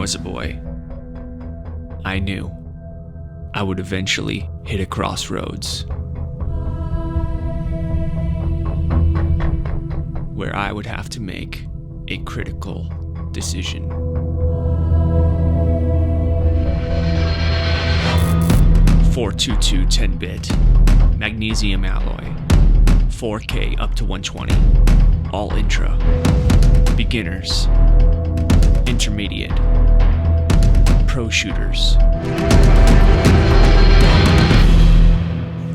was a boy, I knew I would eventually hit a crossroads where I would have to make a critical decision. .422 10-bit, magnesium alloy, 4K up to 120, all intra, beginners, intermediate, pro shooters.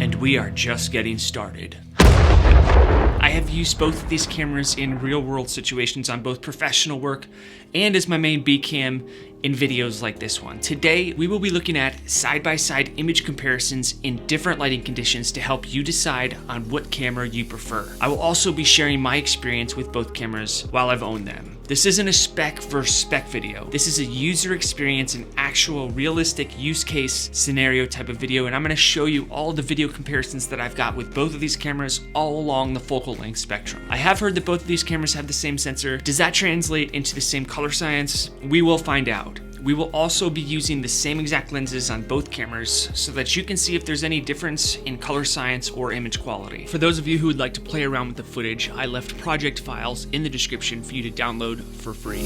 And we are just getting started. I have used both of these cameras in real-world situations on both professional work and as my main B cam in videos like this one. Today, we will be looking at side-by-side image comparisons in different lighting conditions to help you decide on what camera you prefer. I will also be sharing my experience with both cameras while I've owned them. This isn't a spec versus spec video. This is a user experience and actual realistic use case scenario type of video, and I'm gonna show you all the video comparisons that I've got with both of these cameras all along the focal length spectrum. I have heard that both of these cameras have the same sensor. Does that translate into the same color science? We will find out. We will also be using the same exact lenses on both cameras so that you can see if there's any difference in color science or image quality. For those of you who would like to play around with the footage, I left project files in the description for you to download for free.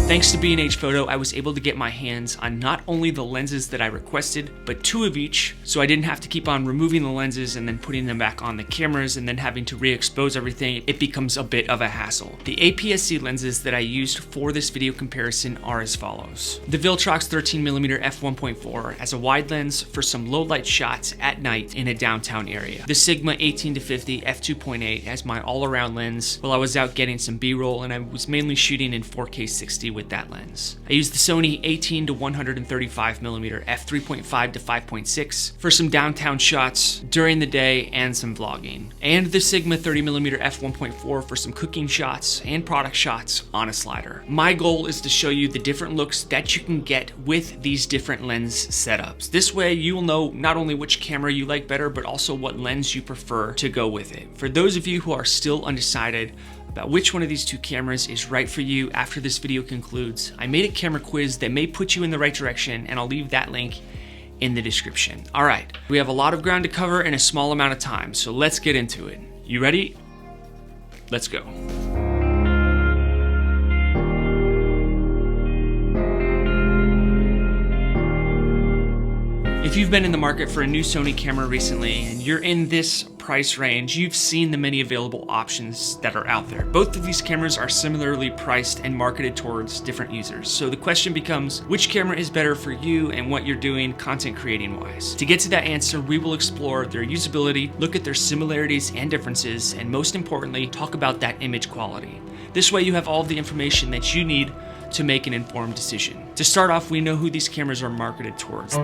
Thanks to B&H Photo, I was able to get my hands on not only the lenses that I requested, but 2 of each, so I didn't have to keep on removing the lenses and then putting them back on the cameras and then having to re-expose everything. It becomes a bit of a hassle. The APS-C lenses that I used for this video comparison are as follows. The Viltrox 13mm f1.4 as a wide lens for some low light shots at night in a downtown area. The Sigma 18-50 f2.8 as my all-around lens while I was out getting some B-roll, and I was mainly shooting in 4K 60 with that lens. I used the Sony 18-135mm f3.5 to 5.6 for some downtown shots during the day and some vlogging, and the Sigma 30mm f1.4 for some cooking shots and product shots on a slider. My goal is to show you the different looks that you can get with these different lens setups. This way you will know not only which camera you like better, but also what lens you prefer to go with it. For those of you who are still undecided about which one of these 2 cameras is right for you after this video concludes, I made a camera quiz that may put you in the right direction, and I'll leave that link in the description. All right, we have a lot of ground to cover in a small amount of time, so let's get into it. You ready? Let's go. If you've been in the market for a new Sony camera recently and you're in this price range, you've seen the many available options that are out there. Both of these cameras are similarly priced and marketed towards different users. So the question becomes, which camera is better for you and what you're doing content creating wise? To get to that answer, we will explore their usability, look at their similarities and differences, and most importantly, talk about that image quality. This way you have all of the information that you need to make an informed decision. To start off, we know who these cameras are marketed towards.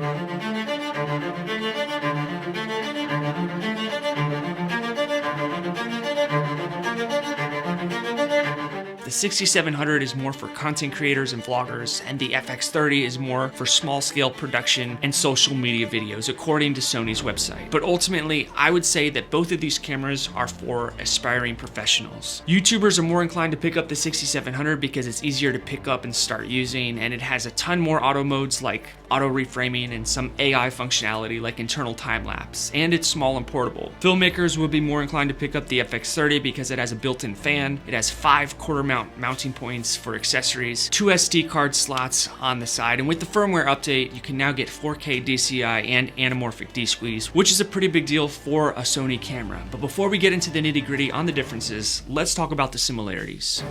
The 6700 is more for content creators and vloggers, and the FX30 is more for small-scale production and social media videos, according to Sony's website. But ultimately, I would say that both of these cameras are for aspiring professionals. YouTubers are more inclined to pick up the 6700 because it's easier to pick up and start using, and it has a ton more auto modes like auto reframing and some AI functionality like internal time-lapse, and it's small and portable. Filmmakers would be more inclined to pick up the FX30 because it has a built-in fan, it has 5 quarter mount mounting points for accessories, 2 SD card slots on the side, and with the firmware update, you can now get 4K DCI and anamorphic D-squeeze, which is a pretty big deal for a Sony camera. But before we get into the nitty-gritty on the differences, let's talk about the similarities.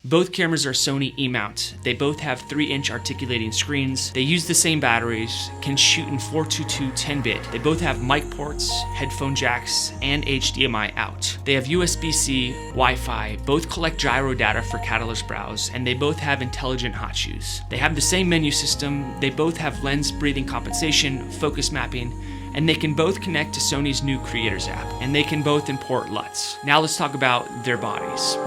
Both cameras are Sony E-mount. They both have 3-inch articulating screens. They use the same batteries, can shoot in 422 10-bit. They both have mic ports, headphone jacks, and HDMI out. They have USB-C, Wi-Fi, both collect gyro data for Catalyst Browse, and they both have intelligent hot shoes. They have the same menu system. They both have lens breathing compensation, focus mapping, and they can both connect to Sony's new Creators app, and they can both import LUTs. Now let's talk about their bodies.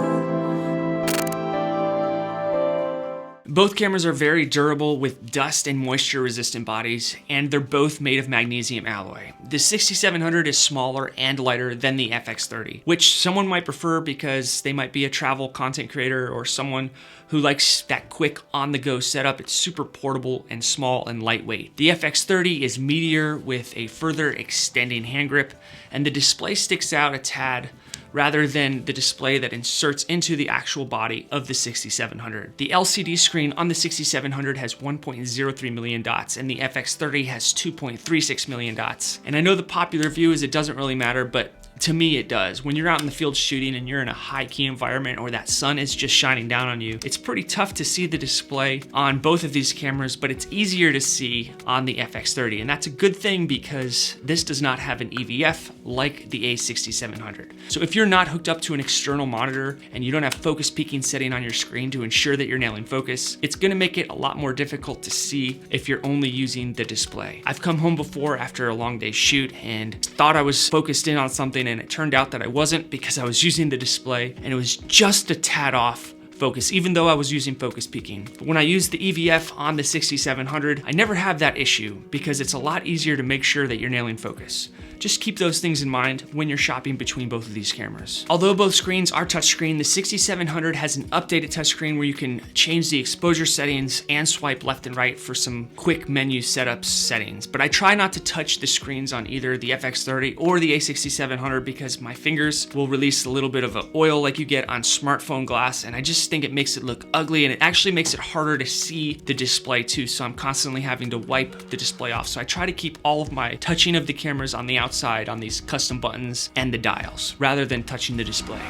Both cameras are very durable with dust and moisture resistant bodies, and they're both made of magnesium alloy. The 6700 is smaller and lighter than the FX30, which someone might prefer because they might be a travel content creator or someone who likes that quick on-the-go setup. It's super portable and small and lightweight. The FX30 is meatier with a further extending hand grip, and the display sticks out a tad rather than the display that inserts into the actual body of the 6700. The LCD screen on the 6700 has 1.03 million dots, and the FX30 has 2.36 million dots. And I know the popular view is it doesn't really matter, but to me it does. When you're out in the field shooting and you're in a high key environment or that sun is just shining down on you, it's pretty tough to see the display on both of these cameras, but it's easier to see on the FX30. And that's a good thing because this does not have an EVF like the a6700. So if you're not hooked up to an external monitor and you don't have focus peaking setting on your screen to ensure that you're nailing focus, it's gonna make it a lot more difficult to see if you're only using the display. I've come home before after a long day shoot and thought I was focused in on something, and it turned out that I wasn't because I was using the display and it was just a tad off focus, even though I was using focus peaking. But when I use the EVF on the 6700, I never have that issue because it's a lot easier to make sure that you're nailing focus. Just keep those things in mind when you're shopping between both of these cameras. Although both screens are touchscreen, the 6700 has an updated touchscreen where you can change the exposure settings and swipe left and right for some quick menu setup settings. But I try not to touch the screens on either the FX30 or the a6700 because my fingers will release a little bit of an oil like you get on smartphone glass, and I just think it makes it look ugly, and it actually makes it harder to see the display too, so I'm constantly having to wipe the display off. So I try to keep all of my touching of the cameras on the outside on these custom buttons and the dials rather than touching the display.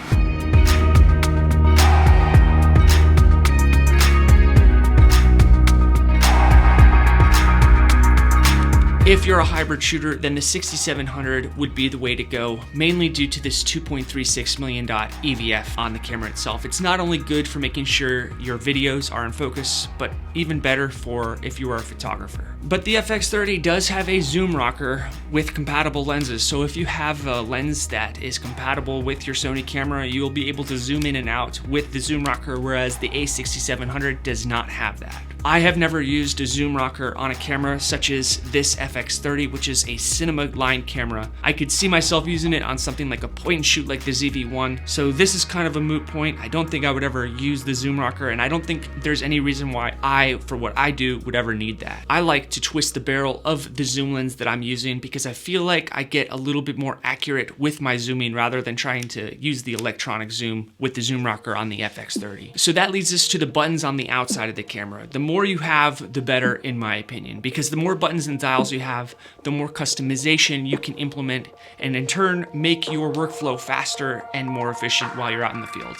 If you're a hybrid shooter, then the 6700 would be the way to go, mainly due to this 2.36 million dot EVF on the camera itself. It's not only good for making sure your videos are in focus, but even better for if you are a photographer. But the FX30 does have a zoom rocker with compatible lenses, so if you have a lens that is compatible with your Sony camera, you will be able to zoom in and out with the zoom rocker, whereas the a6700 does not have that. I have never used a zoom rocker on a camera such as this FX30, which is a cinema line camera. I could see myself using it on something like a point and shoot like the ZV-1, so this is kind of a moot point. I don't think I would ever use the zoom rocker, and I don't think there's any reason why for what I do, would ever need that. I like to twist the barrel of the zoom lens that I'm using because I feel like I get a little bit more accurate with my zooming rather than trying to use the electronic zoom with the zoom rocker on the FX30. So that leads us to the buttons on the outside of the camera. The more you have, the better in my opinion, because the more buttons and dials you have, the more customization you can implement and in turn make your workflow faster and more efficient while you're out in the field.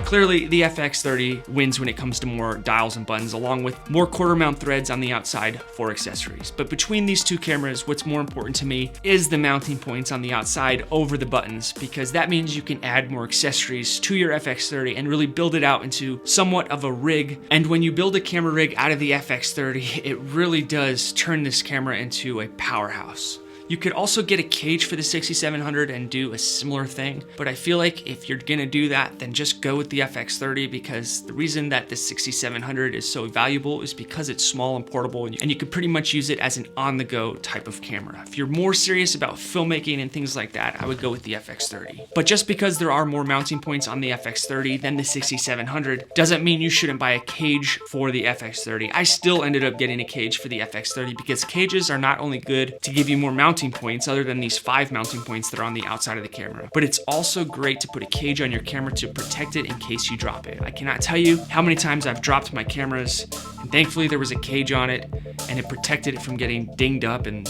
Clearly, the FX30 wins when it comes to more dials and buttons, along with more quarter mount threads on the outside for accessories. But between these two cameras, what's more important to me is the mounting points on the outside over the buttons, because that means you can add more accessories to your FX30 and really build it out into somewhat of a rig. And when you build a camera rig out of the FX30, it really does turn this camera into a powerhouse. You could also get a cage for the 6700 and do a similar thing, but I feel like if you're gonna do that, then just go with the FX30, because the reason that the 6700 is so valuable is because it's small and portable, and you can pretty much use it as an on-the-go type of camera. If you're more serious about filmmaking and things like that, I would go with the FX30. But just because there are more mounting points on the FX30 than the 6700 doesn't mean you shouldn't buy a cage for the FX30. I still ended up getting a cage for the FX30 because cages are not only good to give you more mounting points other than these 5 mounting points that are on the outside of the camera, but it's also great to put a cage on your camera to protect it in case you drop it. I cannot tell you how many times I've dropped my cameras, and thankfully there was a cage on it and it protected it from getting dinged up. And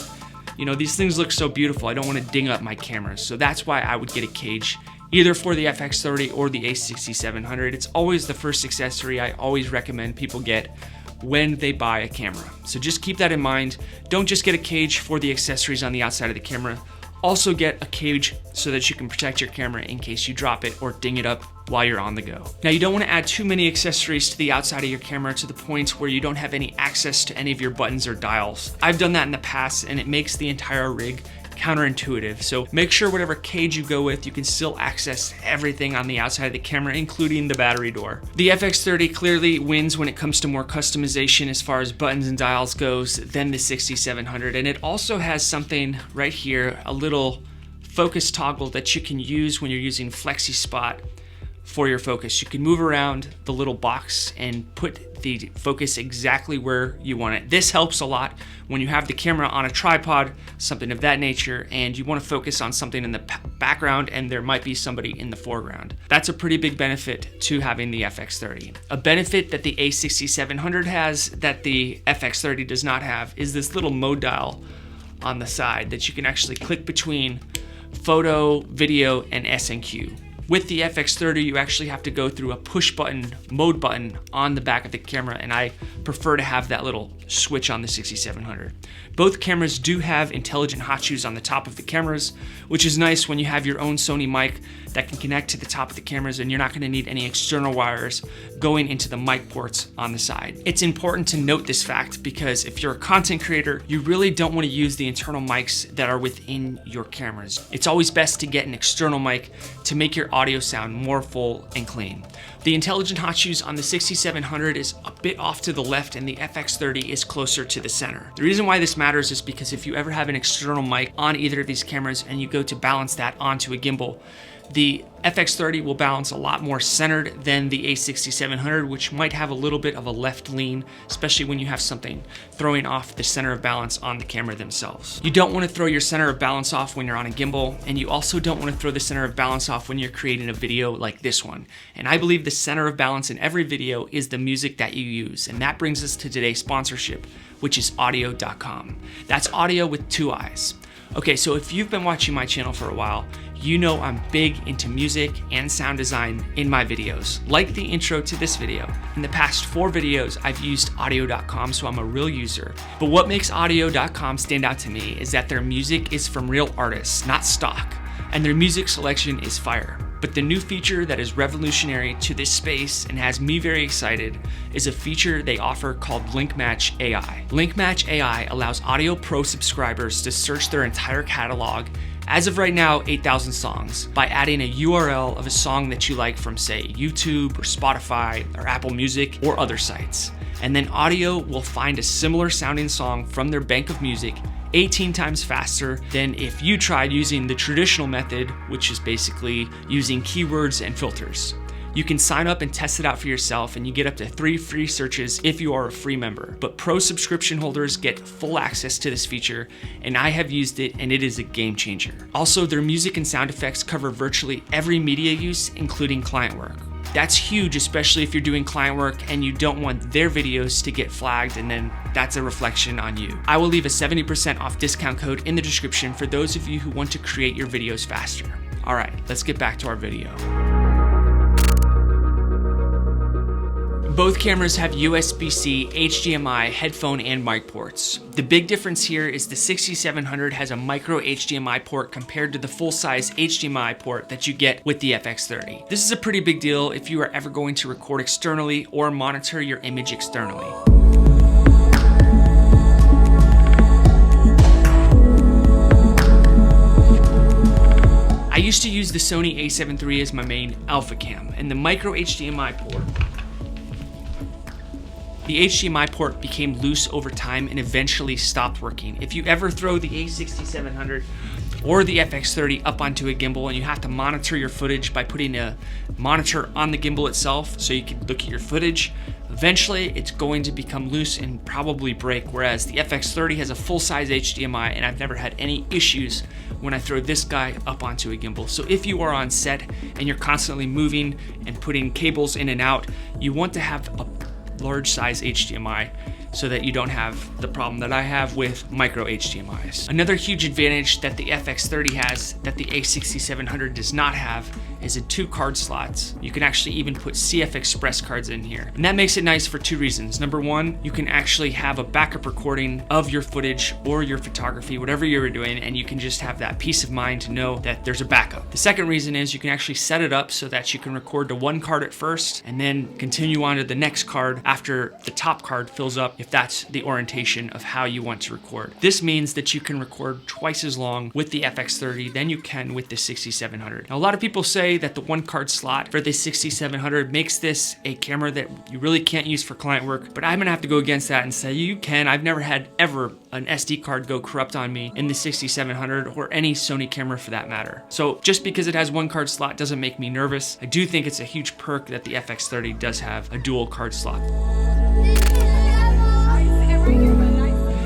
you know, these things look so beautiful, I don't want to ding up my cameras, so that's why I would get a cage either for the FX30 or the a6700. It's always the first accessory I always recommend people get when they buy a camera. So just keep that in mind. Don't just get a cage for the accessories on the outside of the camera. Also get a cage so that you can protect your camera in case you drop it or ding it up while you're on the go. Now, you don't want to add too many accessories to the outside of your camera to the point where you don't have any access to any of your buttons or dials. I've done that in the past and it makes the entire rig counterintuitive. So make sure whatever cage you go with, you can still access everything on the outside of the camera, including the battery door. The FX30 clearly wins when it comes to more customization as far as buttons and dials goes than the 6700, and it also has something right here, a little focus toggle that you can use when you're using Flexi Spot for your focus. You can move around the little box and put the focus exactly where you want it. This helps a lot when you have the camera on a tripod, something of that nature, and you want to focus on something in the background and there might be somebody in the foreground. That's a pretty big benefit to having the FX30. A benefit that the a6700 has that the FX30 does not have is this little mode dial on the side that you can actually click between photo, video, and S&Q. With the FX30, you actually have to go through a push button, mode button on the back of the camera, and I prefer to have that little switch on the 6700. Both cameras do have intelligent hot shoes on the top of the cameras, which is nice when you have your own Sony mic that can connect to the top of the cameras and you're not gonna need any external wires going into the mic ports on the side. It's important to note this fact because if you're a content creator, you really don't wanna use the internal mics that are within your cameras. It's always best to get an external mic to make your audio sound more full and clean. The intelligent hot shoes on the 6700 is a bit off to the left and the FX30 is closer to the center. The reason why this matters is because if you ever have an external mic on either of these cameras and you go to balance that onto a gimbal, the FX30 will balance a lot more centered than the a6700, which might have a little bit of a left lean, especially when you have something throwing off the center of balance on the camera themselves. You don't want to throw your center of balance off when you're on a gimbal, and you also don't want to throw the center of balance off when you're creating a video like this one. And I believe the center of balance in every video is the music that you use, and that brings us to today's sponsorship, which is Audiio.com. That's audio with 2 eyes. Okay, so if you've been watching my channel for a while, you know I'm big into music and sound design in my videos, like the intro to this video. In the past 4 videos, I've used Audiio.com, so I'm a real user. But what makes Audiio.com stand out to me is that their music is from real artists, not stock, and their music selection is fire. But the new feature that is revolutionary to this space and has me very excited is a feature they offer called Link Match AI. Link Match AI allows Audio Pro subscribers to search their entire catalog, as of right now, 8,000 songs, by adding a URL of a song that you like from, say, YouTube or Spotify or Apple Music or other sites. And then Audiio will find a similar sounding song from their bank of music 18 times faster than if you tried using the traditional method, which is basically using keywords and filters. You can sign up and test it out for yourself, and you get up to 3 free searches if you are a free member. But Pro subscription holders get full access to this feature, and I have used it and it is a game changer. Also, their music and sound effects cover virtually every media use, including client work. That's huge, especially if you're doing client work and you don't want their videos to get flagged, and then that's a reflection on you. I will leave a 70% off discount code in the description for those of you who want to create your videos faster. All right, let's get back to our video. Both cameras have USB-C, HDMI, headphone, and mic ports. The big difference here is the 6700 has a micro HDMI port compared to the full-size HDMI port that you get with the FX30. This is a pretty big deal if you are ever going to record externally or monitor your image externally. I used to use the Sony a7 III as my main alpha cam, and the micro HDMI port. The HDMI port became loose over time and eventually stopped working. If you ever throw the a6700 or the FX30 up onto a gimbal and you have to monitor your footage by putting a monitor on the gimbal itself so you can look at your footage, eventually it's going to become loose and probably break, whereas the FX30 has a full-size HDMI and I've never had any issues when I throw this guy up onto a gimbal. So if you are on set and you're constantly moving and putting cables in and out, you want to have a large size HDMI so that you don't have the problem that I have with micro HDMIs. Another huge advantage that the FX30 has that the a6700 does not have is in 2 card slots. You can actually even put CF Express cards in here. And that makes it nice for 2 reasons. Number 1, you can actually have a backup recording of your footage or your photography, whatever you're doing, and you can just have that peace of mind to know that there's a backup. The second reason is you can actually set it up so that you can record to one card at first and then continue on to the next card after the top card fills up, if that's the orientation of how you want to record. This means that you can record twice as long with the FX30 than you can with the 6700. Now, a lot of people say that the 1 card slot for the 6700 makes this a camera that you really can't use for client work, but I'm gonna have to go against that and say you can. I've never had ever an SD card go corrupt on me in the 6700 or any Sony camera for that matter. So just because it has 1 card slot doesn't make me nervous. I do think it's a huge perk that the FX30 does have a dual card slot.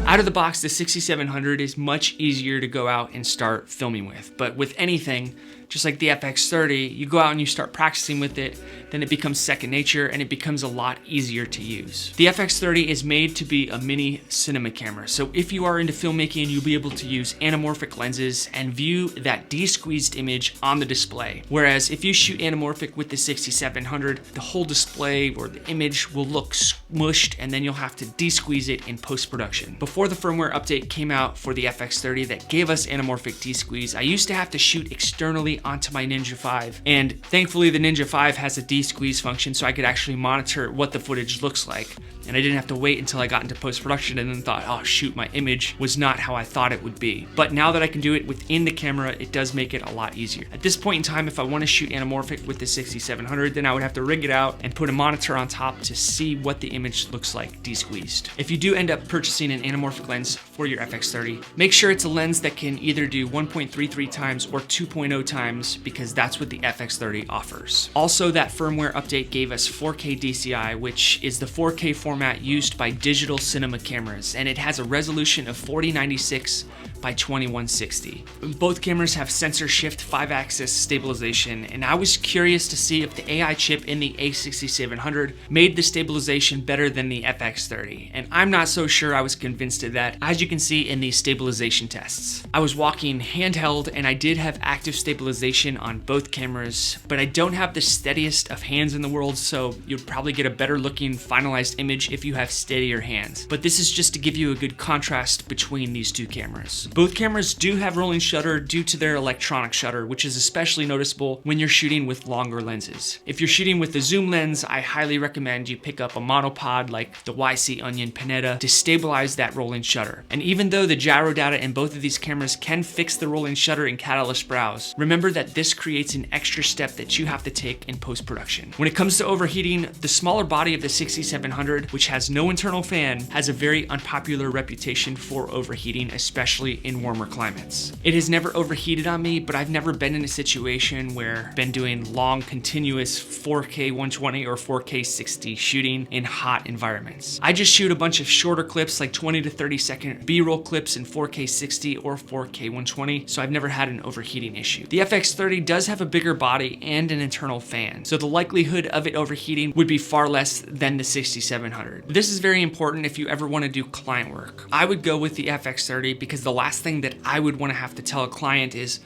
Out of the box, the 6700 is much easier to go out and start filming with. But with anything, just like the FX30, you go out and you start practicing with it, then it becomes second nature and it becomes a lot easier to use. The FX30 is made to be a mini cinema camera. So if you are into filmmaking, you'll be able to use anamorphic lenses and view that de-squeezed image on the display. Whereas if you shoot anamorphic with the 6700, the whole display or the image will look smushed and then you'll have to de-squeeze it in post-production. Before the firmware update came out for the FX30 that gave us anamorphic de-squeeze, I used to have to shoot externally onto my Ninja 5. And thankfully the Ninja 5 has a de-squeeze function so I could actually monitor what the footage looks like. And I didn't have to wait until I got into post-production and then thought, oh shoot, my image was not how I thought it would be. But now that I can do it within the camera, it does make it a lot easier. At this point in time, if I want to shoot anamorphic with the 6700, then I would have to rig it out and put a monitor on top to see what the image looks like de-squeezed. If you do end up purchasing an anamorphic lens for your FX30, make sure it's a lens that can either do 1.33 times or 2.0 times because that's what the FX30 offers. Also, that firmware update gave us 4K DCI, which is the 4K format used by digital cinema cameras, and it has a resolution of 4096 by 2160. Both cameras have sensor shift 5-axis stabilization, and I was curious to see if the AI chip in the a6700 made the stabilization better than the FX30, and I'm not so sure I was convinced of that, as you can see in these stabilization tests. I was walking handheld and I did have active stabilization on both cameras, but I don't have the steadiest of hands in the world, so you'd probably get a better looking finalized image if you have steadier hands. But this is just to give you a good contrast between these two cameras. Both cameras do have rolling shutter due to their electronic shutter, which is especially noticeable when you're shooting with longer lenses. If you're shooting with a zoom lens, I highly recommend you pick up a monopod like the YC Onion Pinetta to stabilize that rolling shutter. And even though the gyro data in both of these cameras can fix the rolling shutter in Catalyst Browse, remember that this creates an extra step that you have to take in post-production. When it comes to overheating, the smaller body of the 6700, which has no internal fan, has a very unpopular reputation for overheating, especially in warmer climates. It has never overheated on me, but I've never been in a situation where I've been doing long, continuous 4K 120 or 4K 60 shooting in hot environments. I just shoot a bunch of shorter clips, like 20 to 30 second B-roll clips in 4K 60 or 4K 120, so I've never had an overheating issue. The FX30 does have a bigger body and an internal fan, so the likelihood of it overheating would be far less than the 6700. This is very important if you ever want to do client work. I would go with the FX30 because the last thing that I would want to have to tell a client is,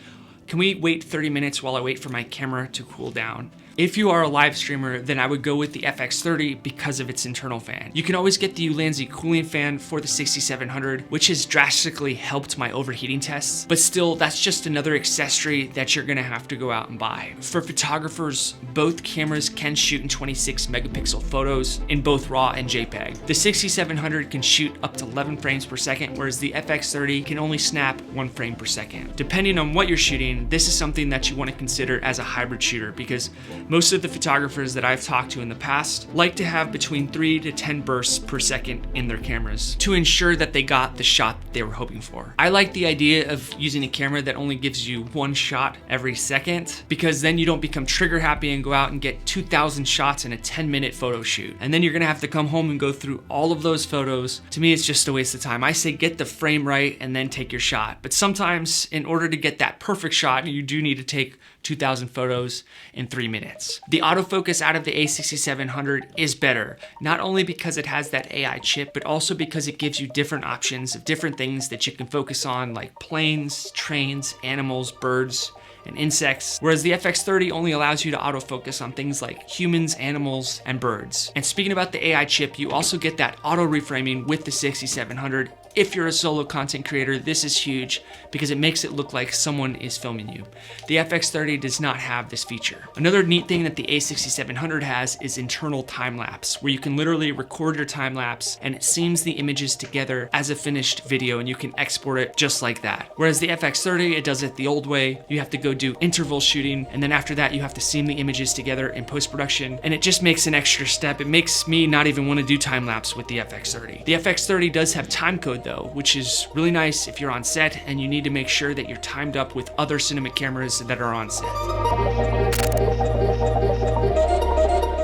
can we wait 30 minutes while I wait for my camera to cool down? If you are a live streamer, then I would go with the FX30 because of its internal fan. You can always get the Ulanzi cooling fan for the 6700, which has drastically helped my overheating tests, but still, that's just another accessory that you're gonna have to go out and buy. For photographers, both cameras can shoot in 26 megapixel photos in both RAW and JPEG. The 6700 can shoot up to 11 frames per second, whereas the FX30 can only snap 1 frame per second. Depending on what you're shooting, this is something that you want to consider as a hybrid shooter because most of the photographers that I've talked to in the past like to have between 3 to 10 bursts per second in their cameras to ensure that they got the shot that they were hoping for. I like the idea of using a camera that only gives you 1 shot every second because then you don't become trigger happy and go out and get 2,000 shots in a 10-minute photo shoot. And then you're gonna have to come home and go through all of those photos. To me, it's just a waste of time. I say get the frame right and then take your shot. But sometimes in order to get that perfect shot, you do need to take 2,000 photos in 3 minutes. The autofocus out of the a6700 is better, not only because it has that AI chip, but also because it gives you different options of different things that you can focus on, like planes, trains, animals, birds, and insects, whereas the FX30 only allows you to autofocus on things like humans, animals, and birds. And speaking about the AI chip, you also get that auto reframing with the 6700. If you're a solo content creator, this is huge because it makes it look like someone is filming you. The FX30 does not have this feature. Another neat thing that the a6700 has is internal time-lapse, where you can literally record your time-lapse and it seams the images together as a finished video and you can export it just like that. Whereas the FX30, it does it the old way. You have to go do interval shooting, and then after that you have to seam the images together in post-production, and it just makes an extra step. It makes me not even want to do time-lapse with the FX30. The FX30 does have timecode though, which is really nice if you're on set and you need to make sure that you're timed up with other cinema cameras that are on set.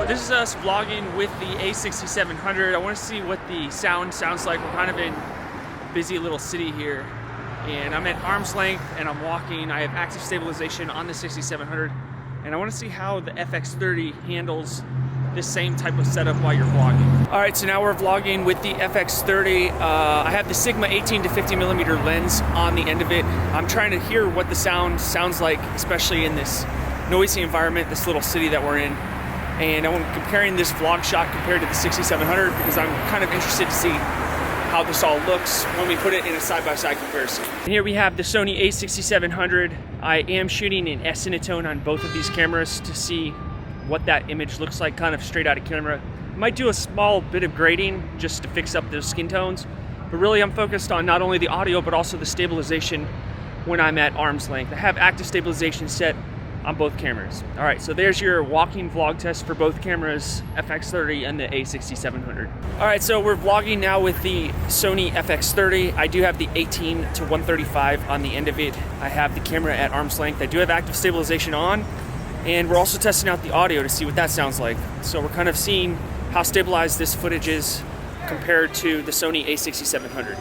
This is us vlogging with the a6700. I want to see what the sound sounds like. We're kind of in a busy little city here, and I'm at arm's length and I'm walking. I have active stabilization on the 6700, and I want to see how the FX30 handles this same type of setup while you're vlogging. All right, so now we're vlogging with the FX30. I have the Sigma 18 to 50 millimeter lens on the end of it. I'm trying to hear what the sound sounds like, especially in this noisy environment, this little city that we're in. And I'm comparing this vlog shot compared to the 6700 because I'm kind of interested to see how this all looks when we put it in a side-by-side comparison. And here we have the Sony a6700. I am shooting in S-Cinetone on both of these cameras to see what that image looks like kind of straight out of camera. I might do a small bit of grading just to fix up those skin tones, but really I'm focused on not only the audio but also the stabilization when I'm at arm's length. I have active stabilization set on both cameras. All right, so there's your walking vlog test for both cameras, FX30 and the a6700. All right, so we're vlogging now with the Sony FX30. I do have the 18 to 135 on the end of it. I have the camera at arm's length. I do have active stabilization on, and we're also testing out the audio to see what that sounds like. So we're kind of seeing how stabilized this footage is compared to the Sony a6700.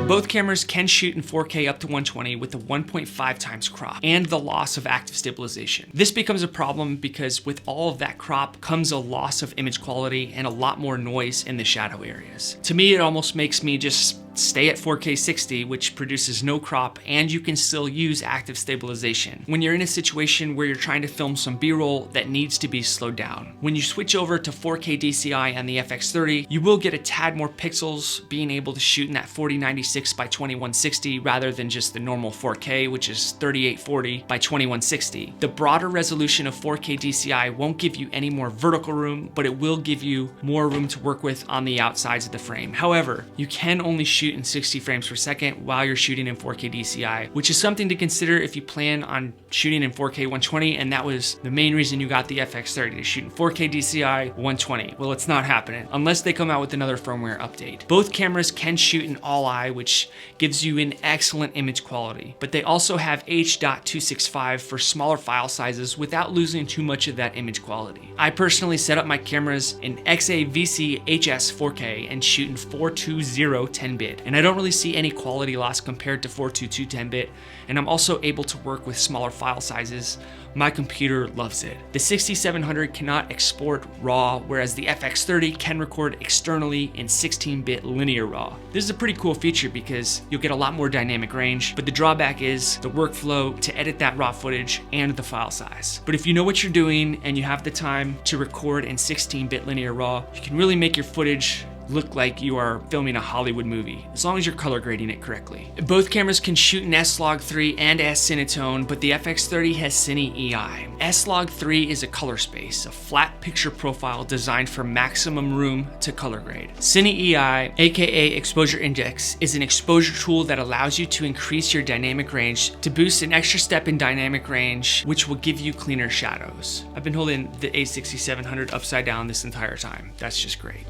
Both cameras can shoot in 4K up to 120 with a 1.5 times crop and the loss of active stabilization. This becomes a problem because with all of that crop comes a loss of image quality and a lot more noise in the shadow areas. To me, it almost makes me just stay at 4K 60, which produces no crop, and you can still use active stabilization when you're in a situation where you're trying to film some B-roll that needs to be slowed down. When you switch over to 4K DCI on the FX30, you will get a tad more pixels, being able to shoot in that 4096 by 2160 rather than just the normal 4K, which is 3840 by 2160. The broader resolution of 4K DCI won't give you any more vertical room, but it will give you more room to work with on the outsides of the frame. However, you can only shoot in 60 frames per second while you're shooting in 4K DCI, which is something to consider if you plan on shooting in 4K 120, and that was the main reason you got the FX30, to shoot in 4K DCI 120. Well, it's not happening unless they come out with another firmware update. Both cameras can shoot in all-eye, which gives you an excellent image quality, but they also have H.265 for smaller file sizes without losing too much of that image quality. I personally set up my cameras in XAVC HS 4K and shoot in 420 10-bit. And I don't really see any quality loss compared to 422 10-bit, and I'm also able to work with smaller file sizes. My computer loves it. The 6700 cannot export RAW, whereas the FX30 can record externally in 16-bit linear RAW. This is a pretty cool feature because you'll get a lot more dynamic range, but the drawback is the workflow to edit that RAW footage and the file size. But if you know what you're doing and you have the time to record in 16-bit linear RAW, you can really make your footage look like you are filming a Hollywood movie, as long as you're color grading it correctly. Both cameras can shoot in S-Log3 and S-Cinetone, but the FX30 has Cine EI. S-Log3 is a color space, a flat picture profile designed for maximum room to color grade. Cine EI, aka Exposure Index, is an exposure tool that allows you to increase your dynamic range to boost an extra step in dynamic range, which will give you cleaner shadows. I've been holding the a6700 upside down this entire time. That's just great.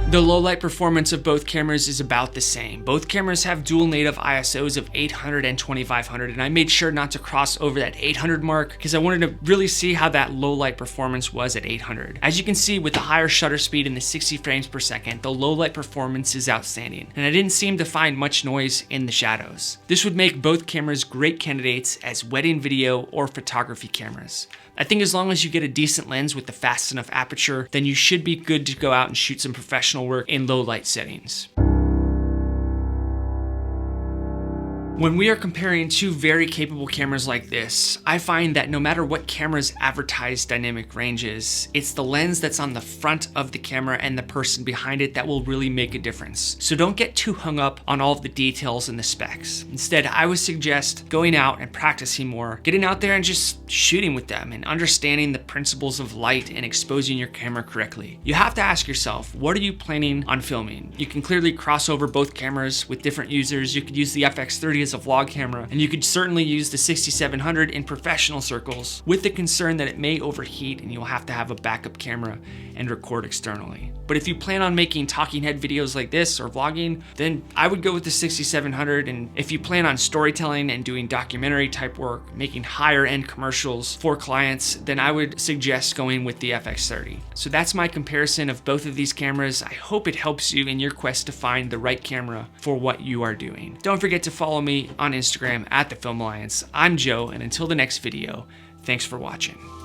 The low light performance of both cameras is about the same. Both cameras have dual native ISOs of 800 and 2500, and I made sure not to cross over that 800 mark because I wanted to really see how that low light performance was at 800. As you can see, with the higher shutter speed and the 60 frames per second, the low light performance is outstanding, and I didn't seem to find much noise in the shadows. This would make both cameras great candidates as wedding video or photography cameras. I think as long as you get a decent lens with a fast enough aperture, then you should be good to go out and shoot some professional work in low light settings. When we are comparing two very capable cameras like this, I find that no matter what camera's advertised dynamic range is, it's the lens that's on the front of the camera and the person behind it that will really make a difference. So don't get too hung up on all of the details and the specs. Instead, I would suggest going out and practicing more, getting out there and just shooting with them and understanding the principles of light and exposing your camera correctly. You have to ask yourself, what are you planning on filming? You can clearly cross over both cameras with different users. You could use the FX30 as a vlog camera, and you could certainly use the 6700 in professional circles with the concern that it may overheat and you'll have to have a backup camera and record externally. But if you plan on making talking head videos like this or vlogging, then I would go with the 6700. And if you plan on storytelling and doing documentary type work, making higher end commercials for clients, then I would suggest going with the FX30. So that's my comparison of both of these cameras. I hope it helps you in your quest to find the right camera for what you are doing. Don't forget to follow me on Instagram at The Film Alliance. I'm Joe, and until the next video, thanks for watching.